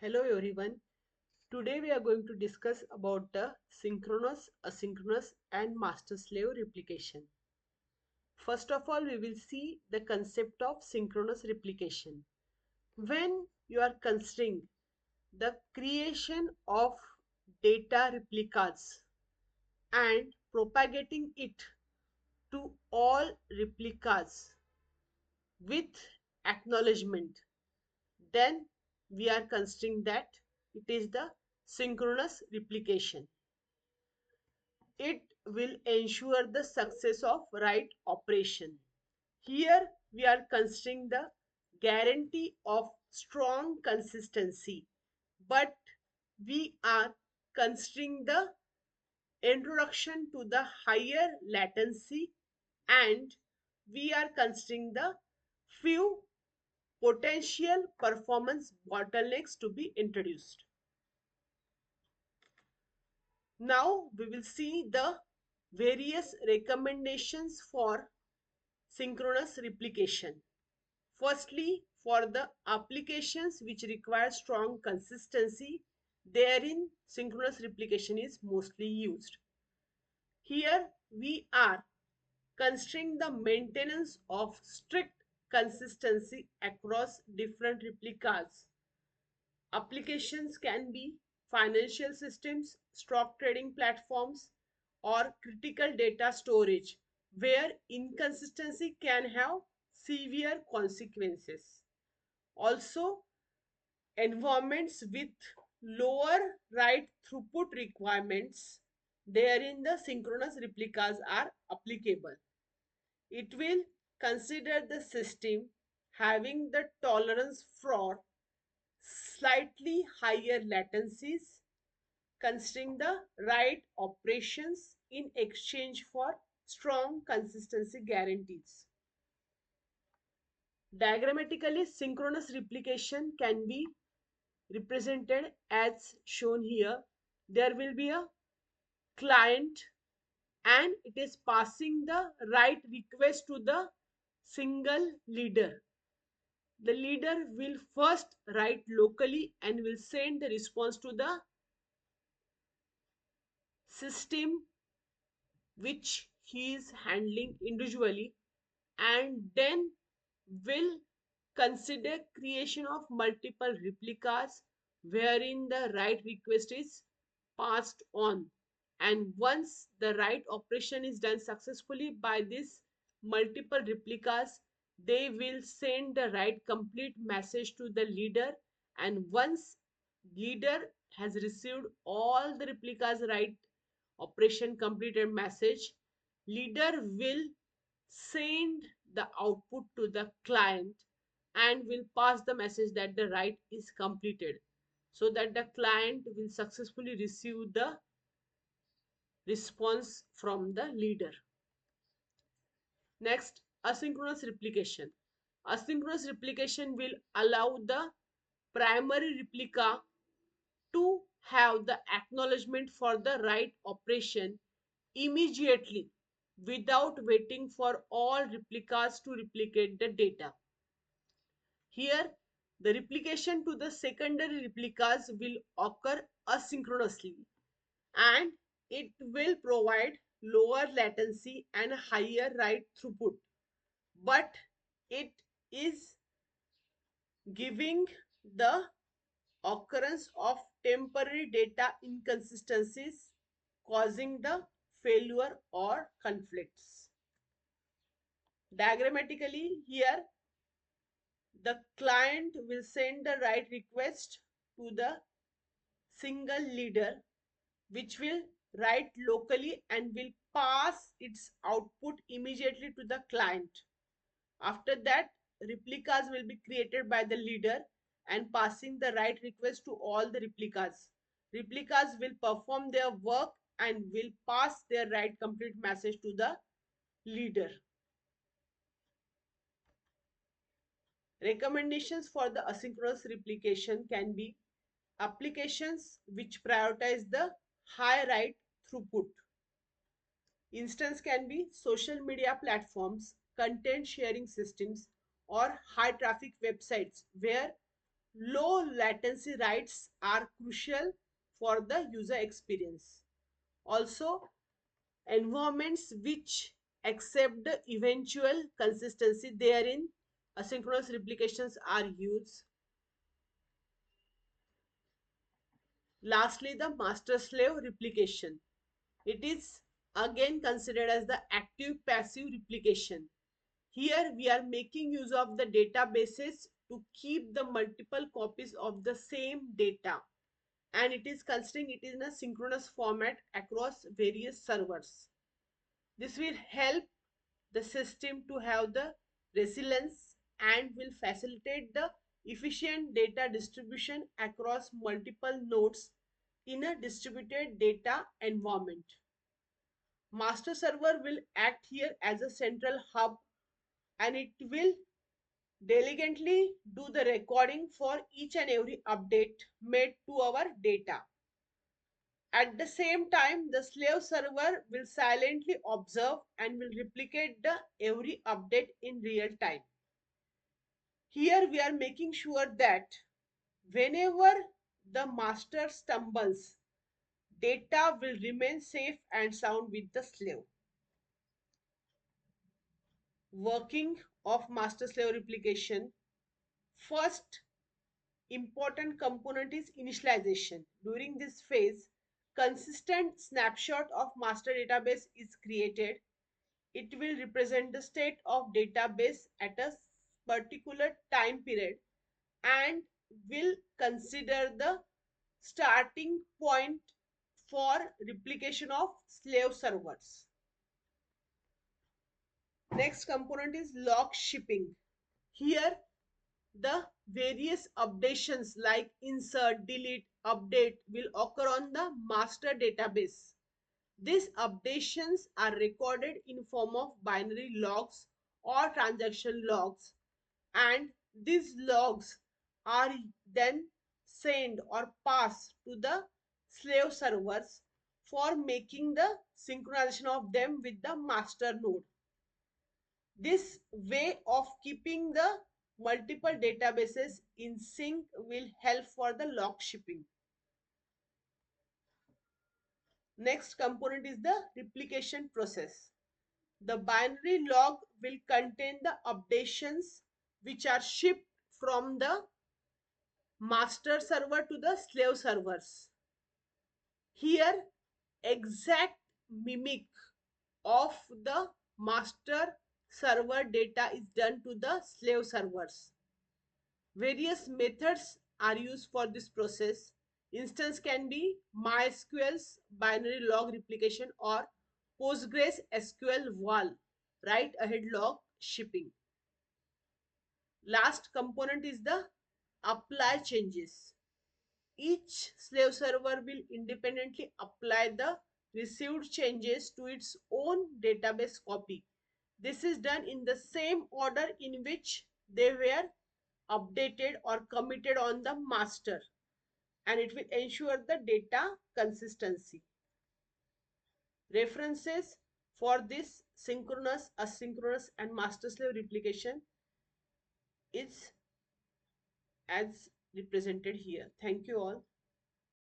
Hello everyone. Today we are going to discuss about the synchronous, asynchronous and master slave replication. First of all, we will see the concept of synchronous replication. When you are considering the creation of data replicas and propagating it to all replicas with acknowledgement, then we are considering that it is the synchronous replication. It will ensure the success of right operation. Here we are considering the guarantee of strong consistency, but we are considering the introduction to the higher latency, and we are considering the few potential performance bottlenecks to be introduced. Now we will see the various recommendations for synchronous replication. Firstly, for the applications which require strong consistency, therein synchronous replication is mostly used. Here we are considering the maintenance of strict consistency across different replicas. Applications can be financial systems, stock trading platforms, or critical data storage, where inconsistency can have severe consequences. Also, environments with lower write throughput requirements, therein the synchronous replicas are applicable. It will consider the system having the tolerance for slightly higher latencies, considering the right operations in exchange for strong consistency guarantees. Diagrammatically, synchronous replication can be represented as shown here. There will be a client and it is passing the right request to the single leader. The leader will first write locally and will send the response to the system which he is handling individually, and then will consider creation of multiple replicas wherein the right request is passed on, and once the right operation is done successfully by this multiple replicas, they will send the right complete message to the leader, and once leader has received all the replicas right operation completed message, leader will send the output to the client and will pass the message that the write is completed, so that the client will successfully receive the response from the leader. Next, asynchronous replication. Asynchronous replication will allow the primary replica to have the acknowledgement for the right operation immediately without waiting for all replicas to replicate the data. Here, the replication to the secondary replicas will occur asynchronously, and it will provide lower latency and higher write throughput, but it is giving the occurrence of temporary data inconsistencies causing the failure or conflicts. Diagrammatically, here the client will send the write request to the single leader, which will write locally and will pass its output immediately to the client. After that, replicas will be created by the leader and passing the write request to all the replicas. Replicas will perform their work and will pass their write complete message to the leader. Recommendations for the asynchronous replication can be applications which prioritize the high write throughput. Instance can be social media platforms, content sharing systems, or high traffic websites where Low latency writes are crucial for the user experience. Also, environments which accept the eventual consistency therein, asynchronous replications are used. Lastly, the master slave replication. It is again considered as the active passive replication. Here we are making use of the databases to keep the multiple copies of the same data, and it is considering it in a synchronous format across various servers. This will help the system to have the resilience and will facilitate the efficient data distribution across multiple nodes in a distributed data environment. Master server will act here as a central hub, and it will diligently do the recording for each and every update made to our data. At the same time, the slave server will silently observe and will replicate the every update in real time. Here we are making sure that whenever the master stumbles, data will remain safe and sound with the slave. Working of master slave replication. First important component is initialization. During this phase, consistent snapshot of master database is created. It will represent the state of database at a particular time period and will consider the starting point for replication of slave servers. Next component is log shipping. Here the various updations like insert, delete, update will occur on the master database. These updations are recorded in form of binary logs or transaction logs, and these logs are then sent or passed to the slave servers for making the synchronization of them with the master node. This way of keeping the multiple databases in sync will help for the log shipping. Next component is the replication process. The binary log will contain the updations which are shipped from the master server to the slave servers. Here, exact mimic of the master server data is done to the slave servers. Various methods are used for this process. Instance can be MySQL's binary log replication or Postgres SQL WAL, write ahead log shipping. Last component is the apply changes. Each slave server will independently apply the received changes to its own database copy. This is done in the same order in which they were updated or committed on the master, and it will ensure the data consistency. References for this synchronous, asynchronous, and master slave replication is as represented here. Thank you all.